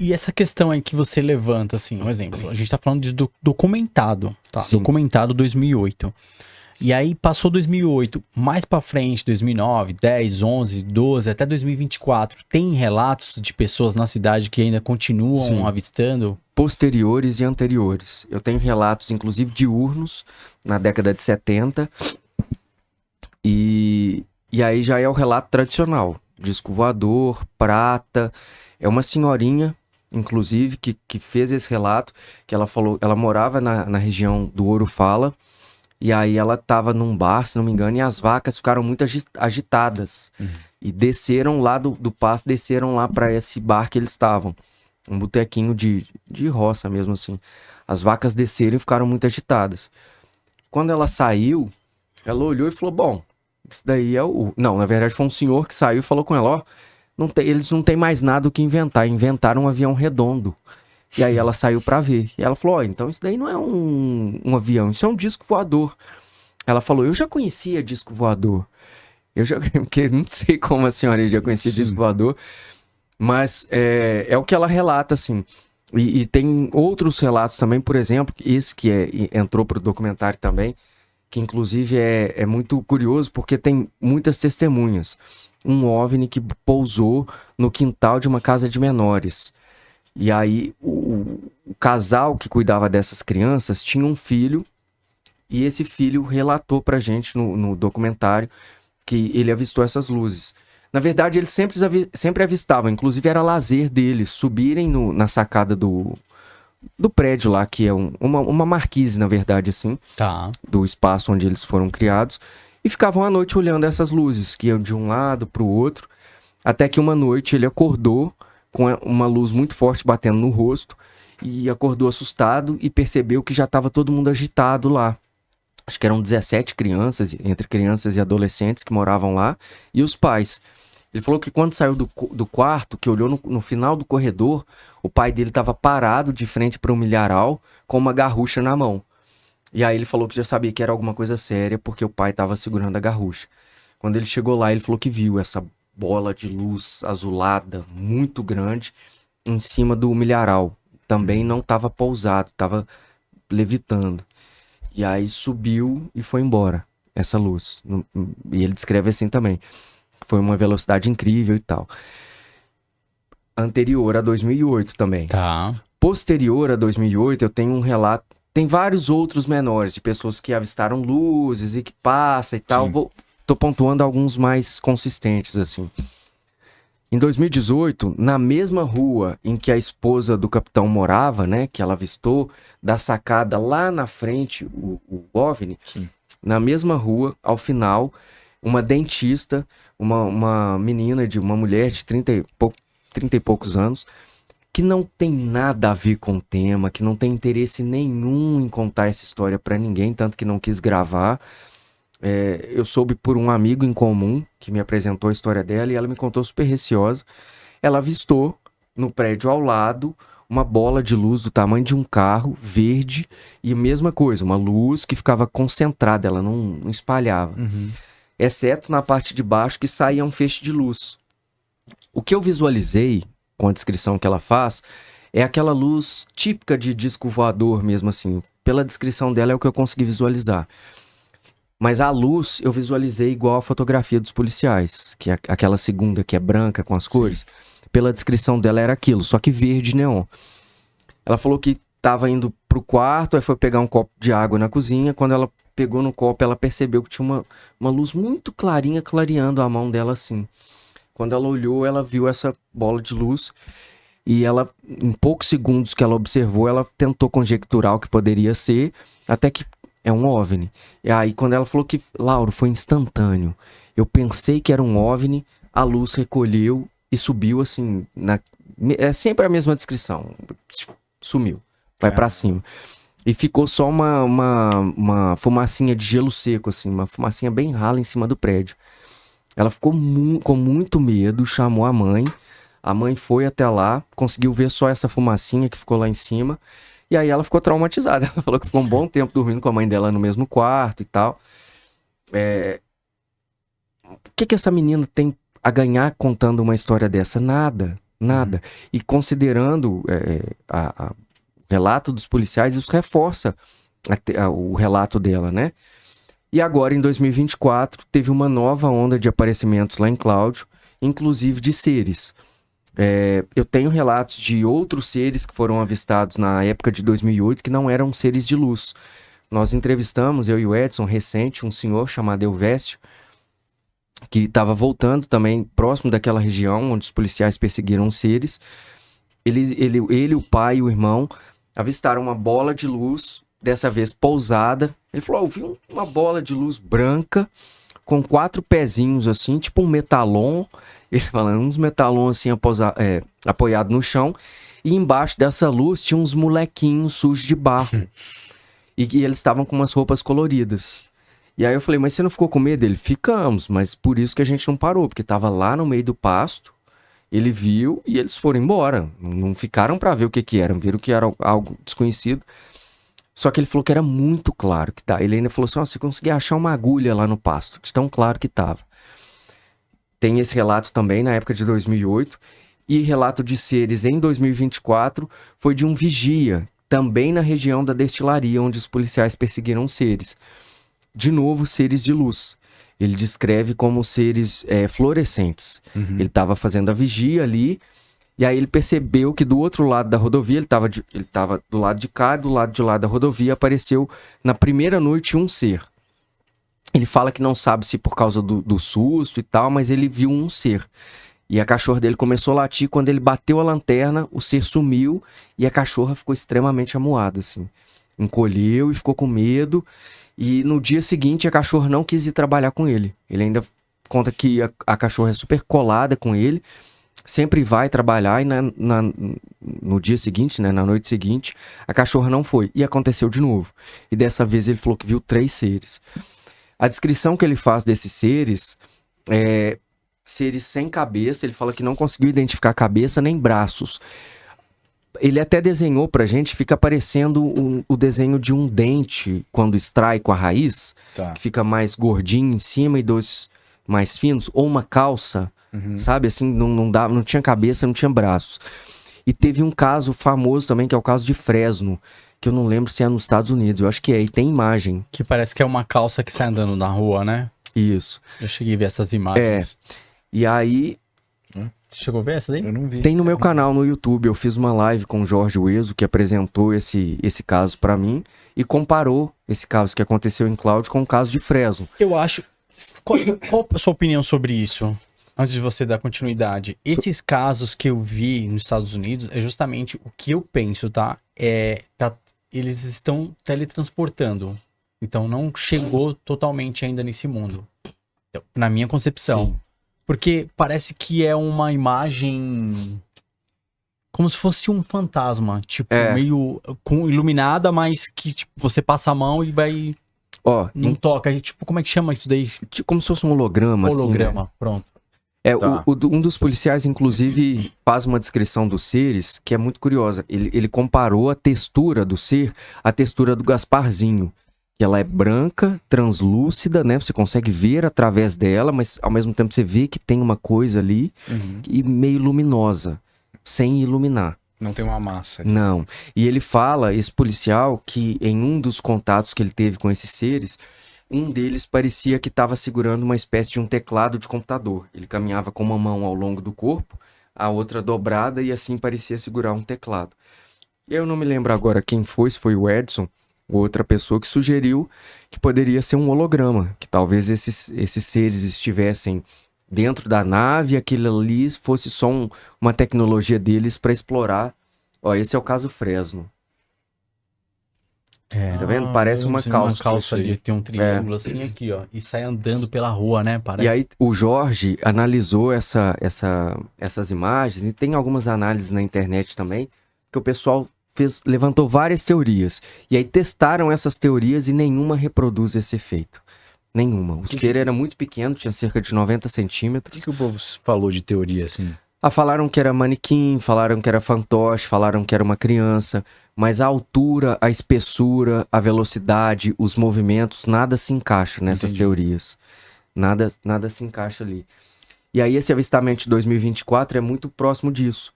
E essa questão aí que você levanta, assim, um exemplo, a gente tá falando de documentado, tá? Sim. Documentado 2008. E aí passou 2008, mais pra frente, 2009, 10, 11, 12, até 2024, tem relatos de pessoas na cidade que ainda continuam Sim. avistando? Posteriores e anteriores. Eu tenho relatos, inclusive, diurnos, na década de 70. E aí já é o relato tradicional. Disco voador, prata. É uma senhorinha, inclusive, que fez esse relato, que ela falou, ela morava na região do Ouro Fala, e aí ela tava num bar, se não me engano, e as vacas ficaram muito agitadas. E desceram lá do pasto, desceram lá para esse bar que eles estavam. Um botequinho de roça mesmo, assim. As vacas desceram e ficaram muito agitadas. Quando ela saiu, ela olhou e falou, bom, isso daí é o... Não, na verdade foi um senhor que saiu e falou com ela, ó, eles não têm mais nada o que inventar. Inventaram um avião redondo. E aí ela saiu pra ver. E ela falou, ó, então isso daí não é um avião, isso é um disco voador. Ela falou, eu já conhecia disco voador. Porque não sei como a senhora já conhecia disco voador. Mas é o que ela relata, assim. E tem outros relatos também, por exemplo, esse que entrou pro documentário também, que inclusive é muito curioso porque tem muitas testemunhas. Um OVNI que pousou no quintal de uma casa de menores. E aí o casal que cuidava dessas crianças tinha um filho, e esse filho relatou pra gente no documentário que ele avistou essas luzes. Na verdade, eles sempre avistavam, inclusive era lazer deles, subirem na sacada do prédio lá, que é uma marquise, na verdade, assim, Tá. do espaço onde eles foram criados, e ficavam à noite olhando essas luzes, que iam de um lado pro outro, até que uma noite ele acordou com uma luz muito forte batendo no rosto, e acordou assustado e percebeu que já estava todo mundo agitado lá. Acho que eram 17 crianças, entre crianças e adolescentes que moravam lá, e os pais. Ele falou que quando saiu do quarto, que olhou no final do corredor, o pai dele estava parado de frente para um milharal com uma garrucha na mão. E aí ele falou que já sabia que era alguma coisa séria, porque o pai estava segurando a garrucha. Quando ele chegou lá, ele falou que viu essa bola de luz azulada, muito grande, em cima do milharal. Também não estava pousado, estava levitando. E aí subiu e foi embora, essa luz. E ele descreve assim também. Foi uma velocidade incrível e tal. Anterior a 2008 também. Tá. Posterior a 2008, eu tenho um relato. Tem vários outros menores, de pessoas que avistaram luzes e que passa e tal. Tô pontuando alguns mais consistentes, assim. Em 2018, na mesma rua em que a esposa do capitão morava, né? Que ela avistou, da sacada lá na frente, o OVNI. Sim. Na mesma rua, ao final, uma dentista, uma menina, uma mulher de 30 e poucos anos, que não tem nada a ver com o tema, que não tem interesse nenhum em contar essa história pra ninguém, tanto que não quis gravar. Eu soube por um amigo em comum que me apresentou a história dela e ela me contou super receosa. Ela avistou no prédio ao lado uma bola de luz do tamanho de um carro, verde, e a mesma coisa, uma luz que ficava concentrada, ela não espalhava. Exceto na parte de baixo que saía um feixe de luz. O que eu visualizei com a descrição que ela faz é aquela luz típica de disco voador mesmo assim. Pela descrição dela é o que eu consegui visualizar. Mas a luz eu visualizei igual a fotografia dos policiais, que é aquela segunda que é branca com as cores. Pela descrição dela era aquilo, só que verde neon. Ela falou que estava indo pro quarto, aí foi pegar um copo de água na cozinha. Quando ela pegou no copo, ela percebeu que tinha uma luz muito clarinha clareando a mão dela assim. Quando ela olhou, ela viu essa bola de luz e ela, em poucos segundos que ela observou, ela tentou conjecturar o que poderia ser, até que é um OVNI. E aí, quando ela falou que, Lauro, foi instantâneo. Eu pensei que era um OVNI, a luz recolheu e subiu assim, é sempre a mesma descrição. Sumiu, vai pra cima. E ficou só uma fumacinha de gelo seco, assim, uma fumacinha bem rala em cima do prédio. Ela ficou com muito medo, chamou a mãe. A mãe foi até lá, conseguiu ver só essa fumacinha que ficou lá em cima. E aí ela ficou traumatizada. Ela falou que ficou um bom tempo dormindo com a mãe dela no mesmo quarto e tal. O que essa menina tem a ganhar contando uma história dessa? Nada. Nada. E considerando o relato dos policiais, isso reforça o relato dela, né? E agora, em 2024, teve uma nova onda de aparecimentos lá em Cláudio, inclusive de seres. Eu tenho relatos de outros seres que foram avistados na época de 2008 que não eram seres de luz. Nós entrevistamos, eu e o Edson, recente, um senhor chamado Elvésio, que estava voltando também próximo daquela região onde os policiais perseguiram os seres. Ele, o pai e o irmão avistaram uma bola de luz, dessa vez pousada. Ele falou, eu vi uma bola de luz branca com 4 pezinhos assim, tipo um metalon. Ele falando, uns metalon assim apoiado no chão. E embaixo dessa luz tinha uns molequinhos sujos de barro. E eles estavam com umas roupas coloridas. E aí eu falei, mas você não ficou com medo? Ele, ficamos, mas por isso que a gente não parou, porque tava lá no meio do pasto, ele viu e eles foram embora. Não ficaram para ver o que era, viram que era algo desconhecido. Só que ele falou que era muito claro que tá. Ele ainda falou assim, você conseguia achar uma agulha lá no pasto, de tão claro que tava. Tem esse relato também na época de 2008, e relato de seres em 2024 foi de um vigia, também na região da destilaria, onde os policiais perseguiram seres. De novo, seres de luz. Ele descreve como seres fluorescentes. Ele estava fazendo a vigia ali, e aí ele percebeu que do outro lado da rodovia, ele estava do lado de cá, do lado de lá da rodovia, apareceu na primeira noite um ser. Ele fala que não sabe se por causa do susto e tal, mas ele viu um ser. E a cachorra dele começou a latir, quando ele bateu a lanterna, o ser sumiu, e a cachorra ficou extremamente amuada, assim. Encolheu e ficou com medo. E no dia seguinte, a cachorra não quis ir trabalhar com ele. Ele ainda conta que a cachorra é super colada com ele, sempre vai trabalhar, e no dia seguinte, né, na noite seguinte, a cachorra não foi. E aconteceu de novo. E dessa vez ele falou que viu 3 seres. A descrição que ele faz desses seres é seres sem cabeça. Ele fala que não conseguiu identificar cabeça nem braços. Ele até desenhou pra gente, fica parecendo o desenho de um dente quando extrai com a raiz, que fica mais gordinho em cima e 2 mais finos, ou uma calça, sabe, assim, não tinha cabeça, não tinha braços. E teve um caso famoso também, que é o caso de Fresno, que eu não lembro se é nos Estados Unidos, eu acho que é, e tem imagem. Que parece que é uma calça que sai andando na rua, né? Isso. Eu cheguei a ver essas imagens. E aí... Você chegou a ver essa daí? Eu não vi. Tem no meu canal no YouTube, eu fiz uma live com o Jorge Ueso, que apresentou esse caso pra mim e comparou esse caso que aconteceu em Cláudio com o caso de Fresno. Eu acho... Qual a sua opinião sobre isso? Antes de você dar continuidade. Esses casos que eu vi nos Estados Unidos é justamente o que eu penso, tá? Eles estão teletransportando. Então não chegou totalmente ainda nesse mundo. Então, na minha concepção. Sim. Porque parece que é uma imagem como se fosse um fantasma, tipo, meio iluminada, mas que tipo, você passa a mão e vai... não toca. Tipo, como é que chama isso daí? Como se fosse um holograma. Holograma, assim, né? pronto. Um dos policiais, inclusive, faz uma descrição dos seres que é muito curiosa. Ele comparou a textura do ser à textura do Gasparzinho. Que ela é branca, translúcida, né? Você consegue ver através dela, mas ao mesmo tempo você vê que tem uma coisa ali e meio luminosa, sem iluminar. Não tem uma massa ali. Não. E ele fala, esse policial, que em um dos contatos que ele teve com esses seres, um deles parecia que estava segurando uma espécie de um teclado de computador. Ele caminhava com uma mão ao longo do corpo, a outra dobrada, e assim parecia segurar um teclado. Eu não me lembro agora quem foi, se foi o Edson, outra pessoa que sugeriu que poderia ser um holograma, que talvez esses seres estivessem dentro da nave e aquilo ali fosse só uma tecnologia deles para explorar. Ó, esse é o caso Fresno. Tá vendo? Parece uma calça. Uma calça ali, tem um triângulo assim aqui, ó, e sai andando pela rua, né? Parece. E aí o Jorge analisou essas imagens, e tem algumas análises na internet também, que o pessoal levantou várias teorias. E aí testaram essas teorias e nenhuma reproduz esse efeito. Nenhuma. O ser era muito pequeno, tinha cerca de 90 centímetros. O que o povo falou de teoria, assim? Falaram que era manequim, falaram que era fantoche, falaram que era uma criança, mas a altura, a espessura, a velocidade, os movimentos, nada se encaixa nessas teorias. Nada se encaixa ali. E aí esse avistamento de 2024 é muito próximo disso.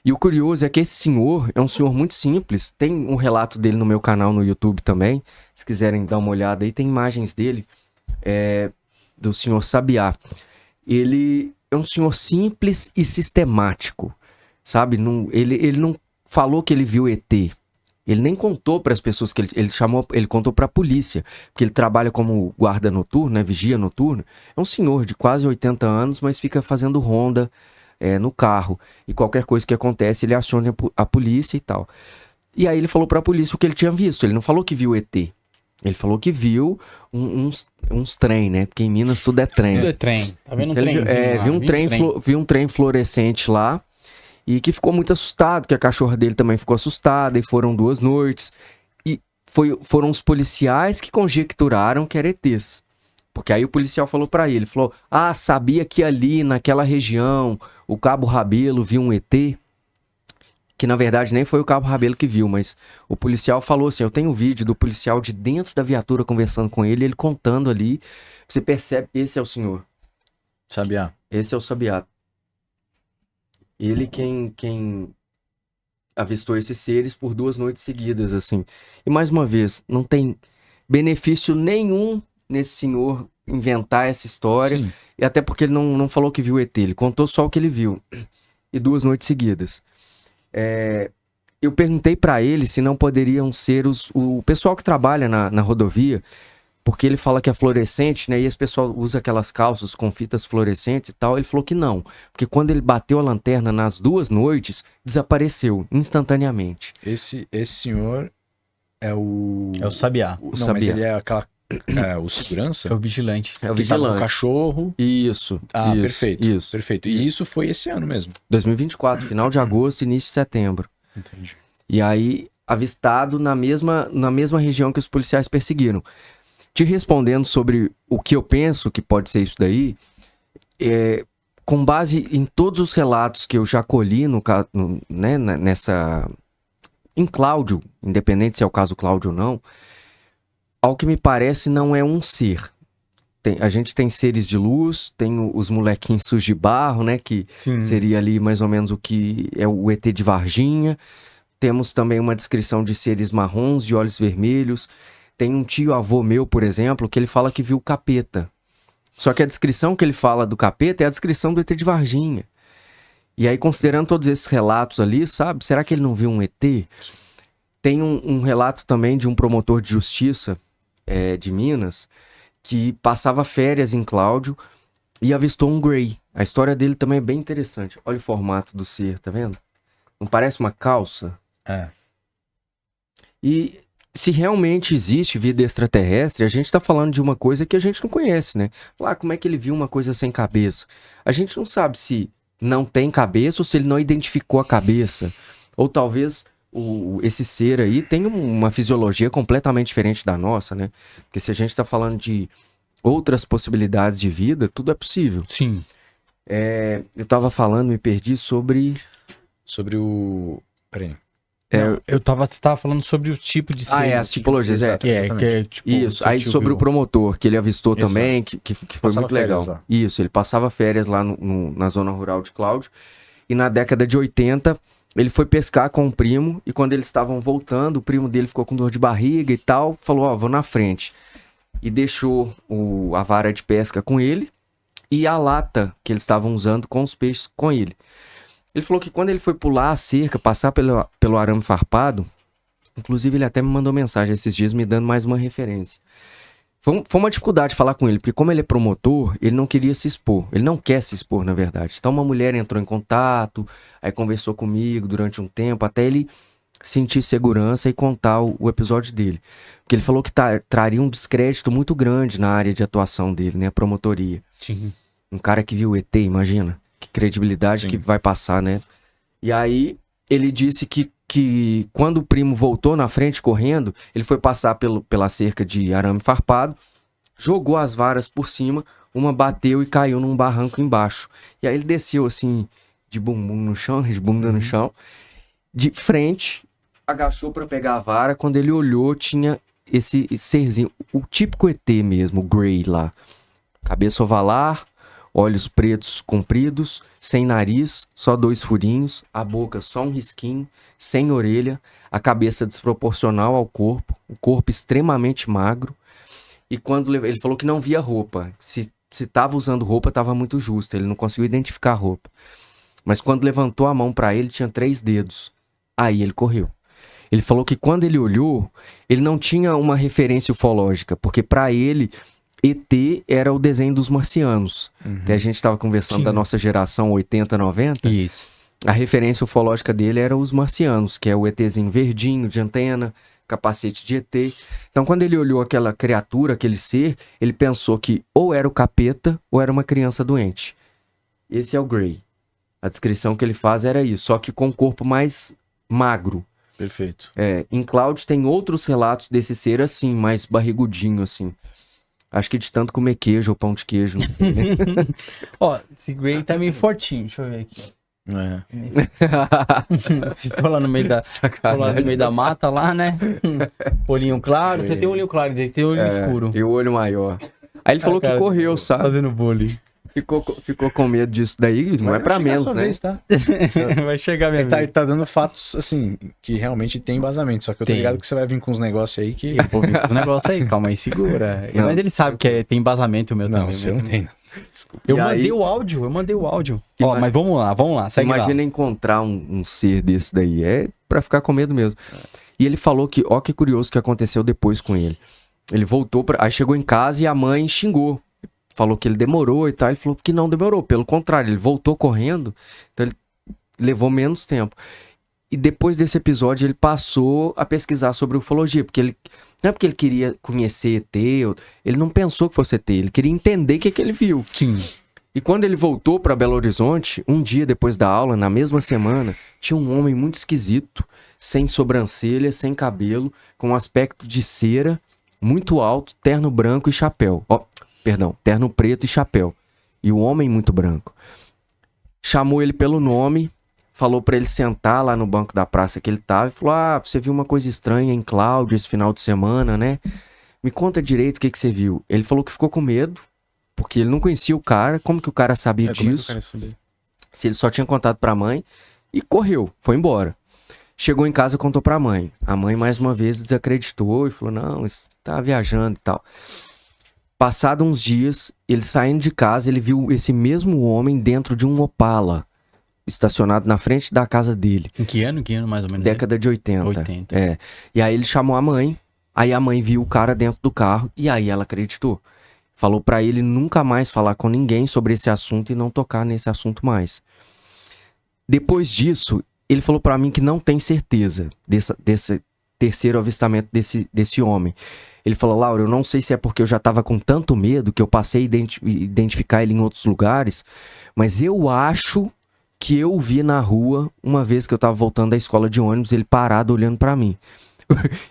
E o curioso é que esse senhor é um senhor muito simples. Tem um relato dele no meu canal no YouTube também. Se quiserem dar uma olhada aí, tem imagens dele, do senhor Sabiá. Ele é um senhor simples e sistemático, sabe? Ele não falou que ele viu ET. Ele nem contou para as pessoas que ele contou para a polícia, porque ele trabalha como guarda noturno, né, vigia noturno. É um senhor de quase 80 anos, mas fica fazendo ronda no carro. E qualquer coisa que acontece, ele aciona a polícia e tal. E aí ele falou para a polícia o que ele tinha visto. Ele não falou que viu ET. Ele falou que viu uns trem, né? Porque em Minas tudo é trem. Tudo é trem. Tá vendo um trenzinho lá? Viu um trem fluorescente lá. E que ficou muito assustado, que a cachorra dele também ficou assustada, e foram 2 noites. E foram os policiais que conjecturaram que era ETs. Porque aí o policial falou pra ele, falou, sabia que ali, naquela região, o Cabo Rabelo viu um ET? Que na verdade nem foi o Cabo Rabelo que viu, mas o policial falou assim, eu tenho um vídeo do policial de dentro da viatura conversando com ele, ele contando ali, você percebe, esse é o senhor. Sabiá. Esse é o Sabiá. Ele quem avistou esses seres por 2 noites seguidas, assim. E mais uma vez, não tem benefício nenhum nesse senhor inventar essa história. Sim. E até porque ele não falou que viu ET, ele contou só o que ele viu. E 2 noites seguidas. Eu perguntei pra ele se não poderiam ser o pessoal que trabalha na rodovia, porque ele fala que é fluorescente, né? E esse pessoal usa aquelas calças com fitas fluorescentes e tal. Ele falou que não. Porque quando ele bateu a lanterna nas 2 noites, desapareceu instantaneamente. Esse senhor é o... É o Sabiá. Não, Sabiá. mas ele é o segurança? É o vigilante. É o Que tava vigilante. no cachorro. Isso. Perfeito. Isso. Perfeito. E isso foi esse ano mesmo. 2024, final de agosto, início de setembro. Entendi. E aí, avistado na mesma região que os policiais perseguiram. Te respondendo sobre o que eu penso que pode ser isso daí, com base em todos os relatos que eu já colhi em Cláudio, independente se é o caso Cláudio ou não, ao que me parece não é um ser. A gente tem seres de luz, tem os molequinhos sujos de barro, né, que seria ali mais ou menos o que é o ET de Varginha. Temos também uma descrição de seres marrons, de olhos vermelhos. Tem um tio-avô meu, por exemplo, que ele fala que viu o capeta. Só que a descrição que ele fala do capeta é a descrição do ET de Varginha. E aí, considerando todos esses relatos ali, sabe? Será que ele não viu um ET? Tem um relato também de um promotor de justiça de Minas que passava férias em Cláudio e avistou um Grey. A história dele também é bem interessante. Olha o formato do ser, tá vendo? Não parece uma calça? E... se realmente existe vida extraterrestre, a gente tá falando de uma coisa que a gente não conhece, né? Como é que ele viu uma coisa sem cabeça? A gente não sabe se não tem cabeça ou se ele não identificou a cabeça. Ou talvez esse ser aí tenha uma fisiologia completamente diferente da nossa, né? Porque se a gente tá falando de outras possibilidades de vida, tudo é possível. Sim. Eu tava falando, me perdi sobre... Sobre o... Peraí. Você tava falando sobre o tipo de seres. as tipologias, Exato. Tipo, Isso, seu aí tio sobre viu. o promotor, que ele avistou Exato. também, que foi Passava muito legal. férias lá. Isso, ele passava férias lá na zona rural de Cláudio. E na década de 80, ele foi pescar com um primo, e quando eles estavam voltando, o primo dele ficou com dor de barriga e tal, falou, vou na frente. E deixou a vara de pesca com ele, e a lata que eles estavam usando com os peixes com ele. Ele falou que quando ele foi pular a cerca, passar pelo arame farpado, inclusive ele até me mandou mensagem esses dias me dando mais uma referência. Foi uma dificuldade falar com ele, porque como ele é promotor, ele não queria se expor. Ele não quer se expor, na verdade. Então uma mulher entrou em contato, aí conversou comigo durante um tempo, até ele sentir segurança e contar o episódio dele. Porque ele falou que traria um descrédito muito grande na área de atuação dele, né? A promotoria. Sim. Um cara que viu o ET, imagina. Que credibilidade Sim. que vai passar, né? E aí ele disse que quando o primo voltou na frente correndo, ele foi passar pela cerca de arame farpado, jogou as varas por cima, uma bateu e caiu num barranco embaixo. E aí ele desceu assim, de bumbum no chão, de bunda no chão, de frente, agachou pra pegar a vara. Quando ele olhou, tinha esse serzinho, o típico ET mesmo, o Grey lá. Cabeça ovalar, olhos pretos compridos, sem nariz, só 2 furinhos, a boca só um risquinho, sem orelha, a cabeça desproporcional ao corpo, o corpo extremamente magro. E quando ele falou que não via roupa, se tava usando roupa, tava muito justo, ele não conseguiu identificar a roupa. Mas quando levantou a mão para ele, tinha 3 dedos. Aí ele correu. Ele falou que quando ele olhou, ele não tinha uma referência ufológica, porque para ele, ET era o desenho dos marcianos. Até a gente estava conversando da nossa geração 80, 90. Isso. A referência ufológica dele era os marcianos, que é o ETzinho verdinho, de antena, capacete de ET. Então, quando ele olhou aquela criatura, aquele ser, ele pensou que ou era o capeta ou era uma criança doente. Esse é o Gray. A descrição que ele faz era isso, só que com um corpo mais magro. Perfeito. Em Cloud tem outros relatos desse ser assim, mais barrigudinho, assim. Acho que de tanto comer queijo ou pão de queijo. Não sei, né? Ó, esse Gray tá meio fortinho, deixa eu ver aqui. Se for lá no meio da, mata lá, né? Olhinho claro, você tem olhinho claro, tem olho escuro. E o olho maior. Aí ele falou que correu, sabe? Fazendo bullying. Ficou com medo disso daí, não é pra menos, né? Vez, tá? Vai chegar mesmo. Ele tá dando fatos, assim, que realmente tem embasamento. Só que eu tô ligado que você vai vir com uns negócios aí que... Vou vir com os negócios aí, calma aí, segura. Não. Mas ele sabe que tem embasamento o meu Não, também. você não tem, não. Desculpa. Eu E mandei aí- o áudio. Ó, mas vamos lá, segue Imagina lá. encontrar um ser desse daí, é pra ficar com medo mesmo. E ele falou que, ó que curioso que aconteceu depois com ele. Ele voltou, aí chegou em casa e a mãe xingou. Falou que ele demorou e tal, ele falou que não demorou, pelo contrário, ele voltou correndo, então ele levou menos tempo. E depois desse episódio ele passou a pesquisar sobre ufologia, porque ele não é porque ele queria conhecer ET, ele não pensou que fosse ET, ele queria entender o que ele viu. Sim. E quando ele voltou para Belo Horizonte, um dia depois da aula, na mesma semana, tinha um homem muito esquisito, sem sobrancelha, sem cabelo, com um aspecto de cera, muito alto, terno branco e chapéu. Terno preto e chapéu. E o homem muito branco. Chamou ele pelo nome, falou para ele sentar lá no banco da praça que ele tava e falou: você viu uma coisa estranha em Cláudio esse final de semana, né? Me conta direito o que você viu. Ele falou que ficou com medo, porque ele não conhecia o cara. Como que o cara sabia disso? Se ele só tinha contado pra mãe. E correu, foi embora. Chegou em casa e contou pra mãe. A mãe mais uma vez desacreditou e falou: não, você tá viajando e tal. Passado uns dias, ele saindo de casa, ele viu esse mesmo homem dentro de um Opala, estacionado na frente da casa dele. Em que ano mais ou menos? Década de 80. 80. E aí ele chamou a mãe, aí a mãe viu o cara dentro do carro, e aí ela acreditou. Falou pra ele nunca mais falar com ninguém sobre esse assunto e não tocar nesse assunto mais. Depois disso, ele falou pra mim que não tem certeza desse terceiro avistamento desse homem. Ele falou: Laura, eu não sei se é porque eu já tava com tanto medo que eu passei a identificar ele em outros lugares, mas eu acho que eu o vi na rua uma vez que eu tava voltando da escola de ônibus, ele parado olhando pra mim.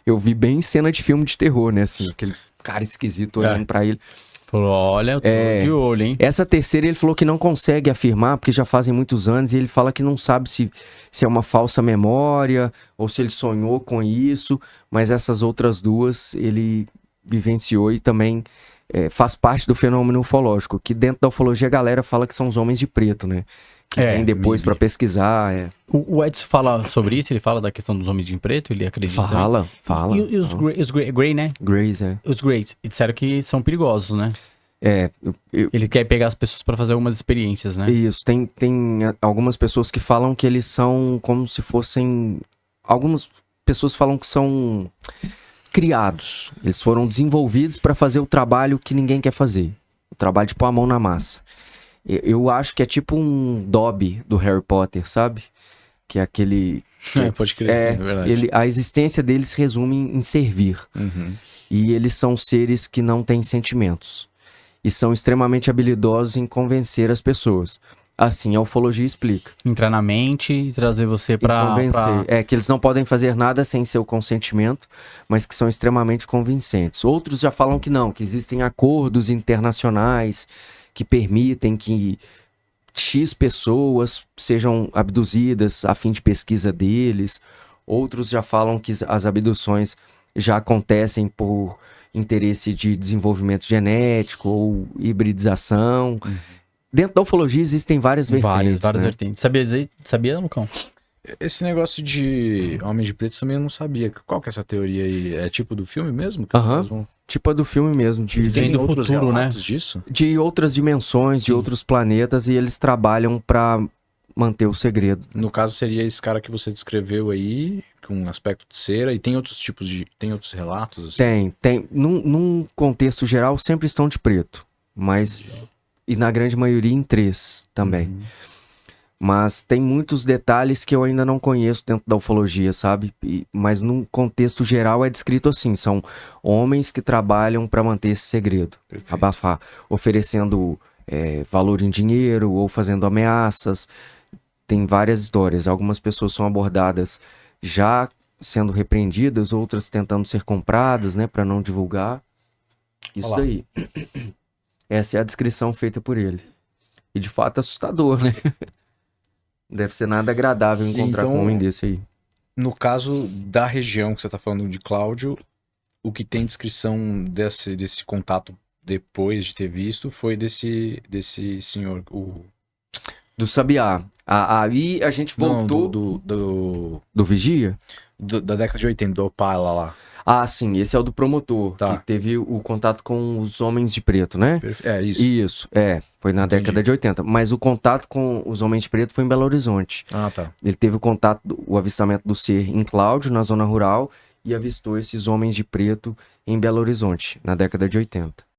Eu vi bem cena de filme de terror, né? Assim, aquele cara esquisito olhando pra ele. Falou: olha, eu tô de olho, hein? Essa terceira ele falou que não consegue afirmar, porque já fazem muitos anos, e ele fala que não sabe se é uma falsa memória, ou se ele sonhou com isso, mas essas outras duas ele vivenciou e também faz parte do fenômeno ufológico, que dentro da ufologia a galera fala que são os homens de preto, né? Que vem depois pra pesquisar. O Edson fala sobre isso, ele fala da questão dos homens de preto, ele acredita. Fala. E os Grey, né? Greys, Os Greys, disseram que são perigosos, né? Ele quer pegar as pessoas pra fazer algumas experiências, né? Isso, tem algumas pessoas que falam que eles são como se fossem... Algumas pessoas falam que são criados. Eles foram desenvolvidos pra fazer o trabalho que ninguém quer fazer. O trabalho de pôr a mão na massa. Eu acho que é tipo um Dobby do Harry Potter, sabe? Que é aquele... Pode crer, é verdade. A existência deles se resume em servir. Uhum. E eles são seres que não têm sentimentos. E são extremamente habilidosos em convencer as pessoas. Assim a ufologia explica. Entrar na mente e trazer você pra... convencer. Que eles não podem fazer nada sem seu consentimento, mas que são extremamente convincentes. Outros já falam que não, que existem acordos internacionais que permitem que X pessoas sejam abduzidas a fim de pesquisa deles. Outros já falam que as abduções já acontecem por interesse de desenvolvimento genético ou hibridização. Dentro da ufologia existem várias vertentes. Várias né? vertentes. Sabia, Lucão? Esse negócio de Homem de Preto também eu não sabia. Qual que é essa teoria aí? É tipo do filme mesmo? Que Aham. eles vão- Tipo a do filme mesmo, Vem Tem do outros futuro, né? relatos disso? de outras dimensões, de Sim. outros planetas, e eles trabalham pra manter o segredo. No caso, seria esse cara que você descreveu aí, com aspecto de cera, e tem outros tipos de. Tem outros relatos, assim? Tem. Num contexto geral, sempre estão de preto. Mas. E na grande maioria em 3 também. Uhum. Mas tem muitos detalhes que eu ainda não conheço dentro da ufologia, sabe? Mas num contexto geral é descrito assim: são homens que trabalham para manter esse segredo, Perfeito. abafar, oferecendo valor em dinheiro ou fazendo ameaças. Tem várias histórias. Algumas pessoas são abordadas já sendo repreendidas, outras tentando ser compradas, né, para não divulgar. Isso Olá. daí. Essa é a descrição feita por ele. E de fato é assustador, né? Deve ser nada agradável encontrar com um Então- homem desse aí. No caso da região que você tá falando de Cláudio, o que tem descrição desse contato depois de ter visto foi desse senhor. Do Sabiá. Aí a gente voltou do Vigia? Da década de 80, do Opala lá. Ah, sim, esse é o do promotor, Tá. que teve o contato com os homens de preto, né? É isso. Isso, foi na Entendi. década de 80. Mas o contato com os homens de preto foi em Belo Horizonte. Ah, tá. Ele teve o contato, o avistamento do ser em Cláudio, na zona rural, e avistou esses homens de preto em Belo Horizonte, na década de 80.